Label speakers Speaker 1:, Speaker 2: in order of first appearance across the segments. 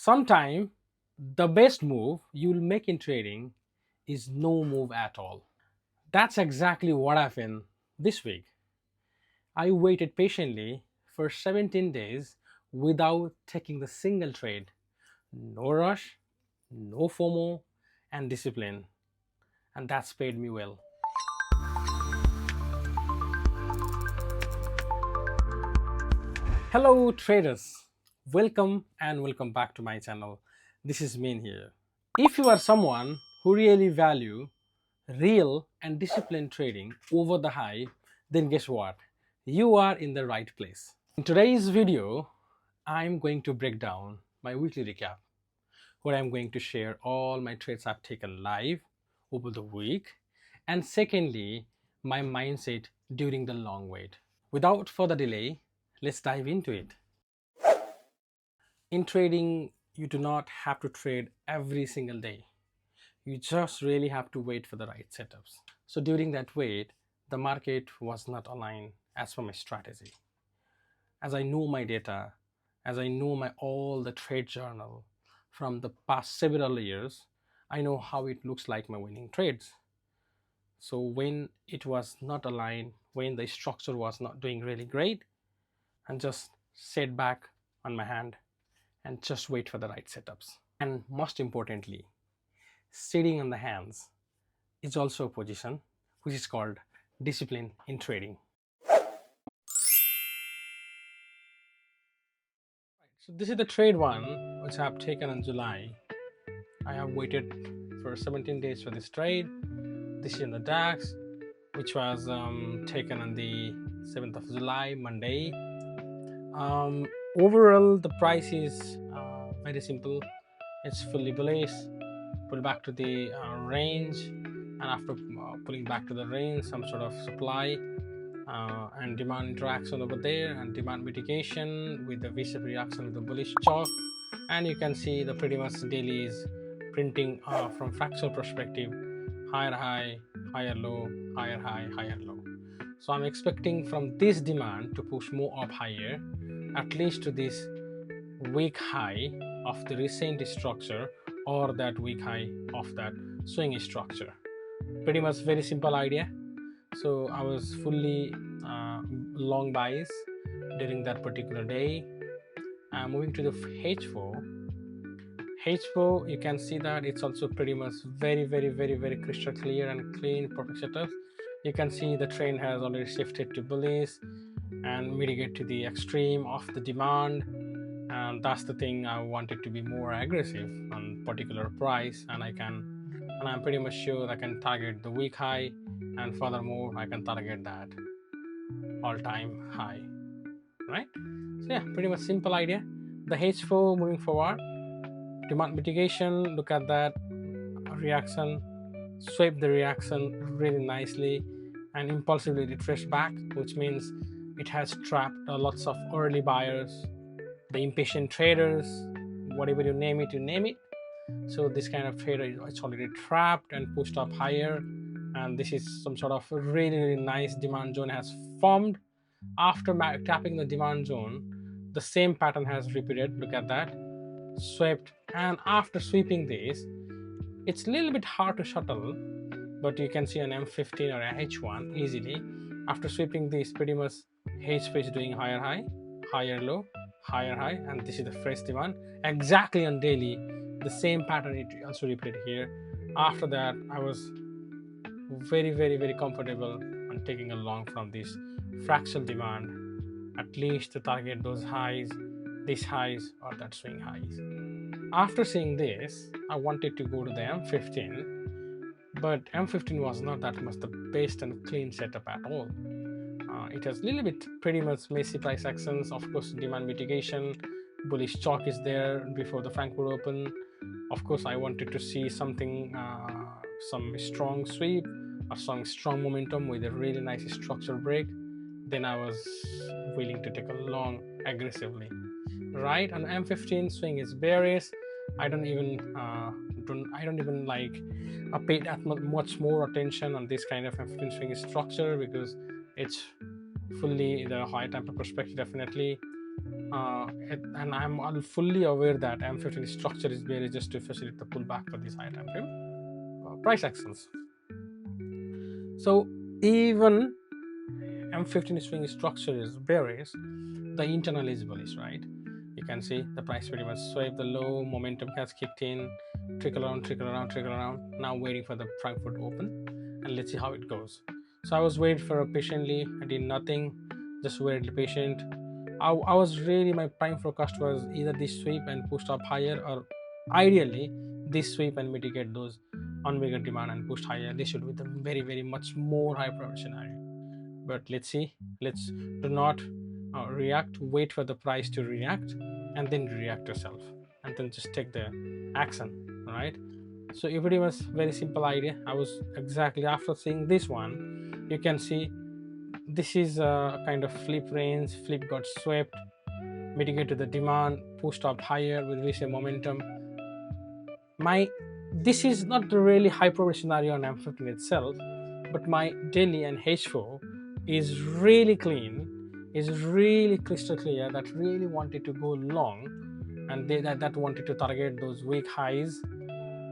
Speaker 1: Sometime the best move you'll make in trading is no move at all. That's exactly what happened this week. I waited patiently for 17 days without taking the single trade. No rush, no FOMO, and discipline. And that's paid me well. Hello traders, welcome back to my channel. This is Min here. If you are someone who really value real and disciplined trading over the hype, then guess what? You are in the right place. In today's video, I'm going to break down my weekly recap, where I'm going to share all my trades I've taken live over the week, and secondly, my mindset during the long wait. Without further delay, let's dive into it. In trading, you do not have to trade every single day. You just really have to wait for the right setups. So during that wait, the market was not aligned as per my strategy. As I know my data, as I know my all the trade journal from the past several years, I know how it looks like my winning trades. So when it was not aligned, when the structure was not doing really great, and just sit back on my hand and just wait for the right setups. And most importantly, sitting on the hands is also a position which is called discipline in trading. So this is the trade one which I have taken in July. I have waited for 17 days for this trade. This is in the DAX, which was taken on the 7th of July, Monday. Overall, the price is very simple. It's fully bullish. Pull back to the range, and after pulling back to the range, some sort of supply and demand interaction over there, and demand mitigation with the V-shape reaction with the bullish chalk. And you can see the pretty much daily is printing from fractional perspective, higher high, higher low, higher high, higher low. So I'm expecting from this demand to push more up higher, at least to this weak high of the recent structure, or that weak high of that swing structure. Pretty much very simple idea. So I was fully long buys during that particular day. Moving to the H4, you can see that it's also pretty much very crystal clear and clean, perfect setup. You can see the trend has already shifted to bullish and mitigate to the extreme of the demand, and that's the thing. I wanted to be more aggressive on particular price, and I'm pretty much sure I can target the week high, and furthermore I can target that all-time high, right? So yeah, pretty much simple idea. The H4 moving forward, demand mitigation, look at that reaction, sweep the reaction really nicely and impulsively retrace back, which means it has trapped lots of early buyers, the impatient traders, whatever you name it, So this kind of trader is already trapped and pushed up higher, and this is some sort of really nice demand zone has formed. After tapping the demand zone, the same pattern has repeated. Look at that, swept, and after sweeping this, it's a little bit hard to shuttle, but you can see an M15 or a H1 easily. After sweeping this, pretty much H is doing higher high, higher low, higher high, and this is the fresh demand exactly on daily. The same pattern it also repeated here. After that, I was very comfortable on taking a long from this fractional demand, at least to target those highs, these highs, or that swing highs. After seeing this, I wanted to go to the M15, but M15 was not that much the best and clean setup at all. It has a little bit pretty much messy price actions. Of course, demand mitigation, bullish chalk is there before the Frankfurt Open. Of course, I wanted to see something, some strong sweep or some strong momentum with a really nice structure break. Then I was willing to take a long aggressively. Right, on M15 swing is bearish. I don't even like pay that much more attention on this kind of M15 swing structure, because it's fully the high tempo perspective definitely. and I'm fully aware that M15 structure is bearish just to facilitate the pullback for this high time frame price actions. So even M15 swing structure is bearish, the internal is bullish, right? You can see the price pretty much swept the low, momentum has kicked in, trickle around, trickle around, trickle around. Now waiting for the Frankfurt open, and let's see how it goes. So I was waiting for patiently. I did nothing, just waited patient. I was really, my prime forecast was either this sweep and pushed up higher, or ideally this sweep and mitigate those unmeasured demand and pushed higher. This should be the very much more high priority scenario. But let's see. Let's do not react. Wait for the price to react, and then react yourself, and then just take the action. All right. So it pretty much very simple idea. I was exactly after seeing this one. You can see this is a kind of flip range. Flip got swept, mitigated the demand, pushed up higher with recent momentum. This is not the really high probability scenario on M15 itself, but my daily and H4 is really clean, is really crystal clear, that really wanted to go long, and that wanted to target those weak highs.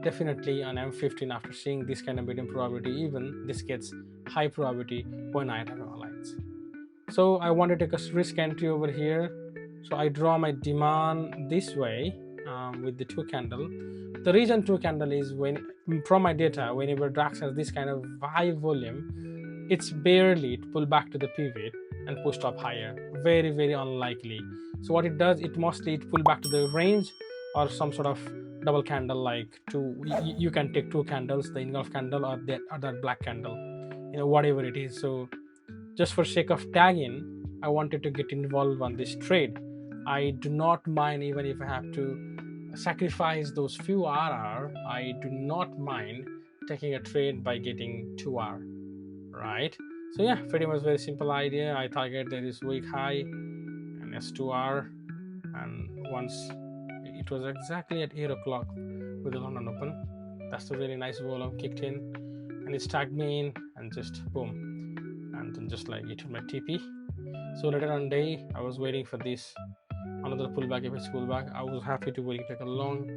Speaker 1: Definitely on M15, after seeing this kind of medium probability, even this gets high probability when I have lines. So I want to take a risk entry over here. So I draw my demand this way with the two candle. The reason two candle is when from my data, whenever DAX has this kind of high volume, it's barely pull back to the pivot and pushed up higher. Very unlikely. So what it does, it mostly pull back to the range or some sort of double candle, like two. You can take two candles, the engulf candle or that black candle, whatever it is. So just for sake of tagging, I wanted to get involved on this trade. I do not mind even if I have to sacrifice those few RR. I do not mind taking a trade by getting 2R, right? So yeah, pretty much very simple idea. I target there is weak high and S2R, and once it was exactly at 8 o'clock with the London Open, that's a really nice volume kicked in, and it tagged me in, and just boom, and then just like it hit my TP. So later on day, I was waiting for this another pullback. If it's pullback, I was happy to wait take a long,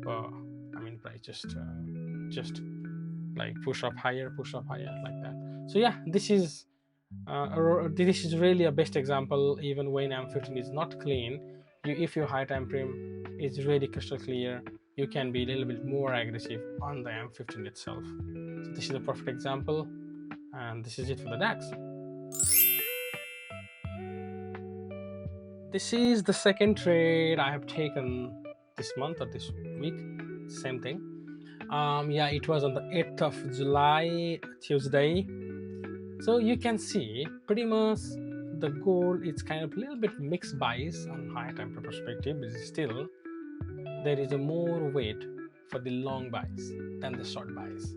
Speaker 1: but I mean price just like push up higher like that. So yeah, this is really a best example. Even when M15 is not clean, if your high time frame is really crystal clear, you can be a little bit more aggressive on the M15 itself. So this is a perfect example, and this is it for the DAX. This is the second trade I have taken this month or this week. Same thing. Yeah, it was on the 8th of July, Tuesday. So you can see pretty much the gold, it's kind of a little bit mixed buys on high time perspective, but still there is a more weight for the long buys than the short buys.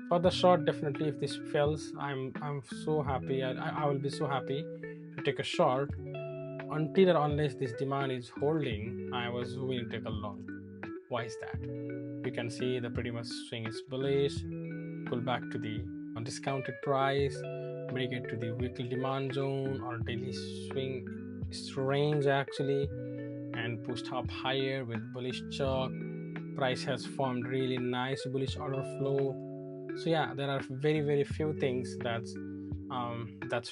Speaker 1: For the short, definitely if this fails, I'm so happy. I will be so happy to take a short. Until or unless this demand is holding, I was willing to take a long. Why is that? You can see the pretty much swing is bullish, pull back to the discounted price, bring it to the weekly demand zone or daily swing range actually, and pushed up higher with bullish chalk. Price has formed really nice bullish order flow. So yeah, there are very few things that's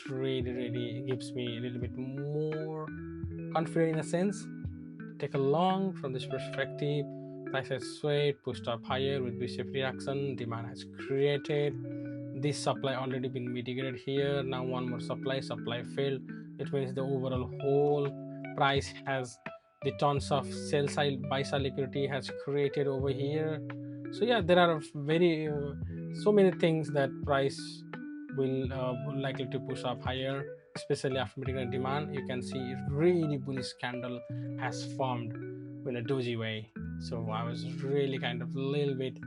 Speaker 1: really gives me a little bit more confident in a sense. Take a long from this perspective. Price has swayed, pushed up higher with bishop reaction. Demand has created. This supply already been mitigated here. Now one more supply failed. It means the overall whole price has the tons of sell side buy side liquidity has created over here. So yeah, there are very so many things that price will likely to push up higher, especially after mitigating demand. You can see really bullish candle has formed in a doji way. So I was really kind of a little bit,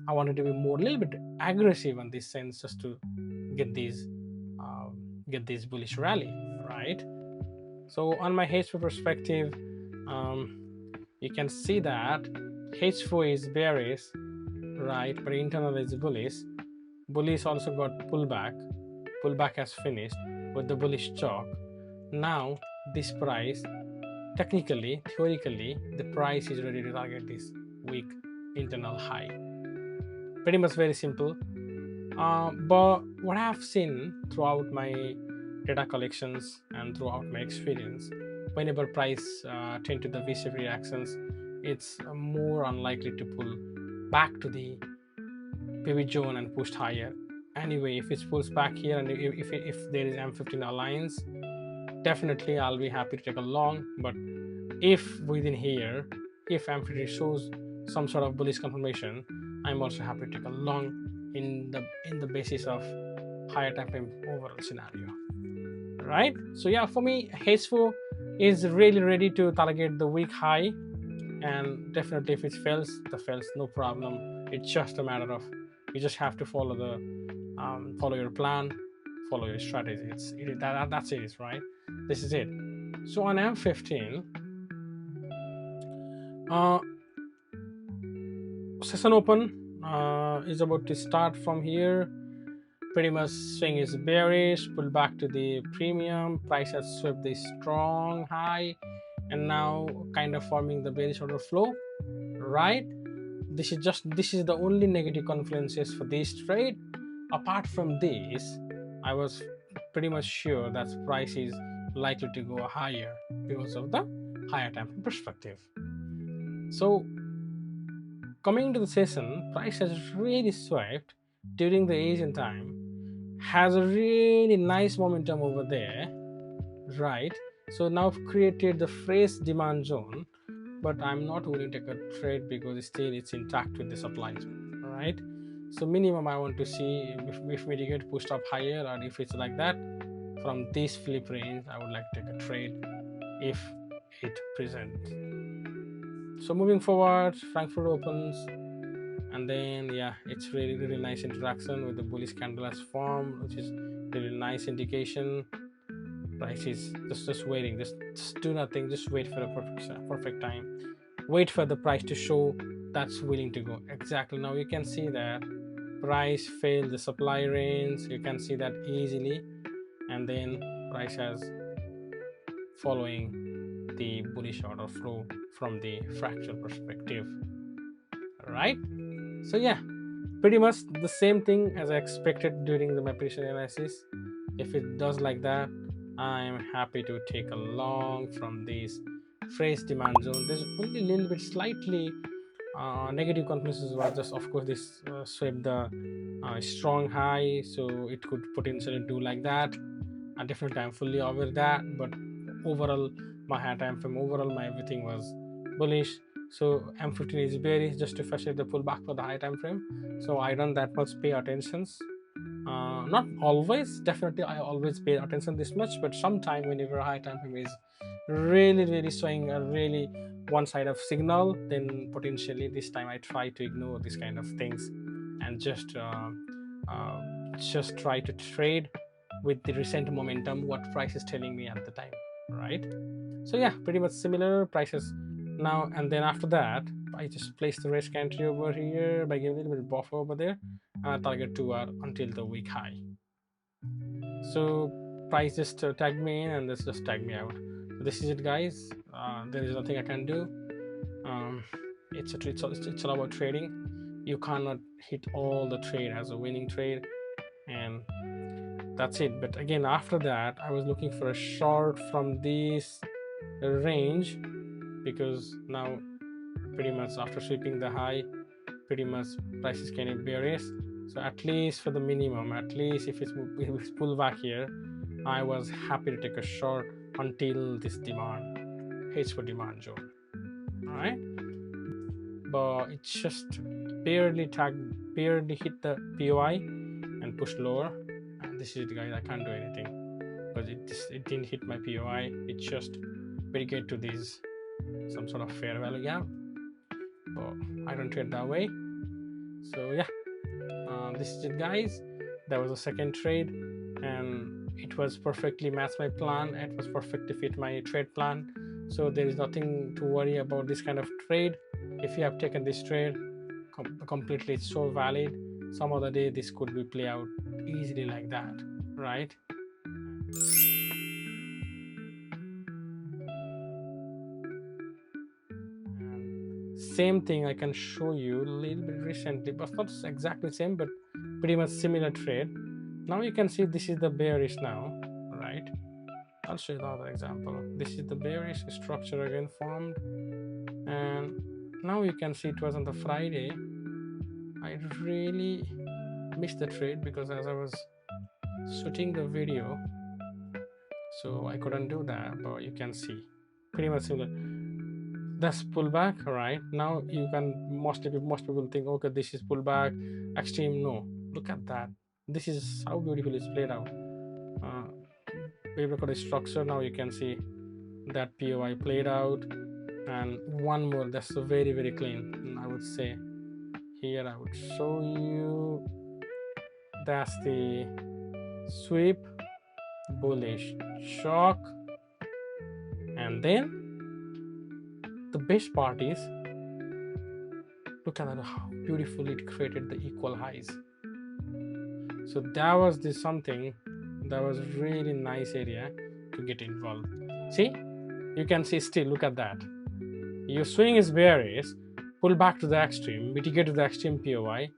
Speaker 1: I wanted to be more a little bit aggressive in this sense, just to get these bullish rally, right? So on my H4 perspective, you can see that H4 is bearish, right? But internal is bullish. Bullish also got pullback. Pullback has finished with the bullish chalk. Now this price, technically, theoretically, the price is ready to target this weak internal high. Pretty much very simple. But what I've seen throughout my data collections and throughout my experience, whenever price tend to the V-shaped reactions, it's more unlikely to pull back to the pivot zone and pushed higher. Anyway, if it pulls back here and if there is M15 alliance, definitely I'll be happy to take a long. But if within here, if M15 shows some sort of bullish confirmation, I'm also happy to take a long in the basis of higher time frame overall scenario, right? So yeah, for me, H4 is really ready to target the week high, and definitely if it fails, no problem. It's just a matter of you just have to follow follow your plan, follow your strategy. That's it, right? This is it. So on M15, session open is about to start from here. Pretty much swing is bearish, pull back to the premium, price has swept the strong high and now kind of forming the bearish order flow, right? This is the only negative confluences for this trade. Apart from this, I was pretty much sure that price is likely to go higher because of the higher time perspective. So coming to the session, price has really swept during the Asian time, has a really nice momentum over there, right? So now created the fresh demand zone, but I'm not willing to take a trade because still it's intact with the supply zone, right? So minimum I want to see if we get pushed up higher, or if it's like that from this flip range, I would like to take a trade if it presents. So moving forward, Frankfurt opens, and then yeah, it's really nice interaction with the bullish candle has formed, which is really nice indication. Price is just waiting, just do nothing, just wait for the perfect time, wait for the price to show that's willing to go. Exactly, now you can see that price failed the supply range, you can see that easily, and then price has following the bullish order flow from the fractal perspective, right? So yeah, pretty much the same thing as I expected during the my previous analysis. If it does like that, I'm happy to take a long from this fresh demand zone. There's only a little bit slightly negative confluences was just, of course, this swept the strong high, so it could potentially do like that. And definitely I'm fully aware of that, but overall my high time frame, overall my everything was bullish. So M15 is bearish just to facilitate the pullback for the high time frame. So I don't that much pay attentions. Not always, definitely I always pay attention this much, but sometime whenever high time frame is really showing a really one side of signal, then potentially this time I try to ignore this kind of things and just try to trade with the recent momentum, what price is telling me at the time, right? So yeah, pretty much similar prices now. And then after that, I just place the risk entry over here by giving a little bit of buffer over there, target 2 hour until the week high. So price just tagged me in and this just tagged me out. So this is it, guys. There is nothing I can do. It's all about trading. You cannot hit all the trade as a winning trade, and that's it. But again, after that, I was looking for a short from this range, because now pretty much after sweeping the high, pretty much prices can be bearish. So at least for the minimum, at least if it's pull back here, I was happy to take a short until this demand H4 demand zone. All right, but it just barely hit the POI and pushed lower. And this is it, guys. I can't do anything because it didn't hit my POI. It just get to these some sort of fair value gap, but I don't trade that way. So yeah, this is it, guys. That was the second trade, and it was perfectly matched my plan. It was perfect to fit my trade plan, so there is nothing to worry about this kind of trade. If you have taken this trade completely, it's so valid. Some other day this could be play out easily like that, right? Same thing I can show you a little bit recently, but not exactly same, but pretty much similar trade. Now you can see this is the bearish now, right? I'll show you the other example. This is the bearish structure again formed, and now you can see it was on the Friday. I really missed the trade because as I was shooting the video, so I couldn't do that, but you can see pretty much similar. That's pullback, right? Now you can most people think, okay, this is pullback, extreme. No, look at that. This is how beautifully it's played out. We look at the structure. Now you can see that POI played out, and one more. That's so very very clean. And I would say here I would show you. That's the sweep, bullish shock, and then the best part is, look at that, how beautifully it created the equal highs. So that was the something that was really nice area to get involved. See, you can see still, look at that. Your swing is bearish, pull back to the extreme, mitigate to the extreme POI.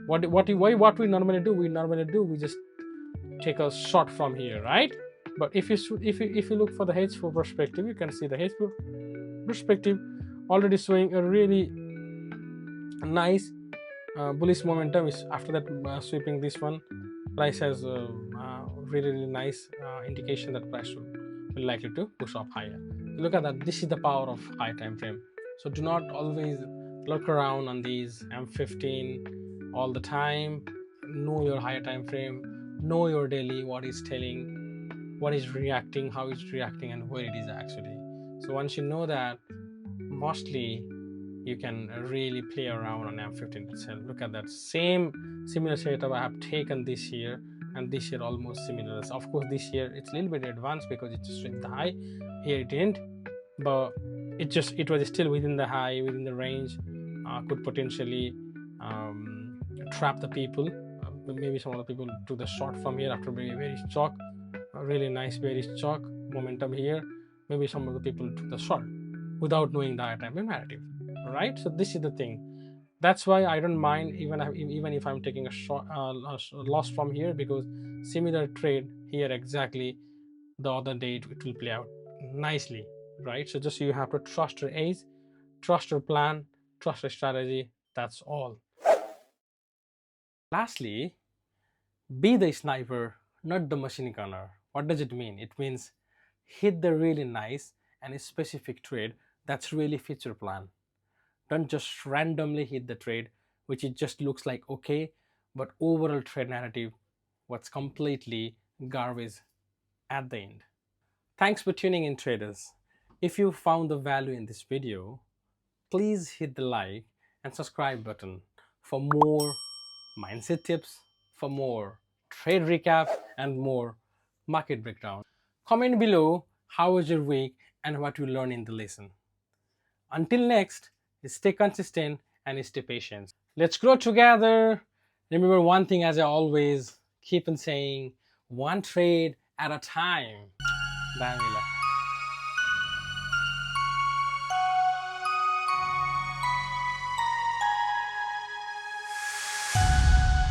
Speaker 1: What we normally do? We just take a shot from here, right? But if you look for the H4 perspective, you can see the H4 perspective already showing a really nice bullish momentum. Is after that sweeping this one, price has really nice indication that price will likely to push up higher. Look at that. This is the power of high time frame. So do not always look around on these M15 all the time. Know your higher time frame, know your daily, what is telling, what is reacting, how it's reacting, and where it is actually. So once you know that, mostly you can really play around on M15 itself. Look at that similar setup I have taken this year, and this year almost similar. Of course this year it's a little bit advanced because it just went the high. Here it didn't, but it was still within the high, within the range. Could potentially trap the people. Maybe some of the people took the short from here after very shock, a really nice very shock momentum here. Maybe some of the people took the short without knowing the higher time frame narrative, right? So this is the thing. That's why I don't mind even if I'm taking a short loss from here, because similar trade here exactly the other day it will play out nicely, right? So just you have to trust your ace, trust your plan, trust your strategy. That's all. Lastly, be the sniper, not the machine gunner. What does it mean? It means hit the really nice and specific trade that's really fits your plan. Don't just randomly hit the trade, which it just looks like okay, but overall trade narrative was completely garbage at the end. Thanks for tuning in, traders. If you found the value in this video, please hit the like and subscribe button for more mindset tips, for more trade recap, and more market breakdown. Comment below how was your week and what you learned in the lesson. Until next, stay consistent and stay patient. Let's grow together. Remember one thing, as I always keep on saying, one trade at a time. Bye, Mila.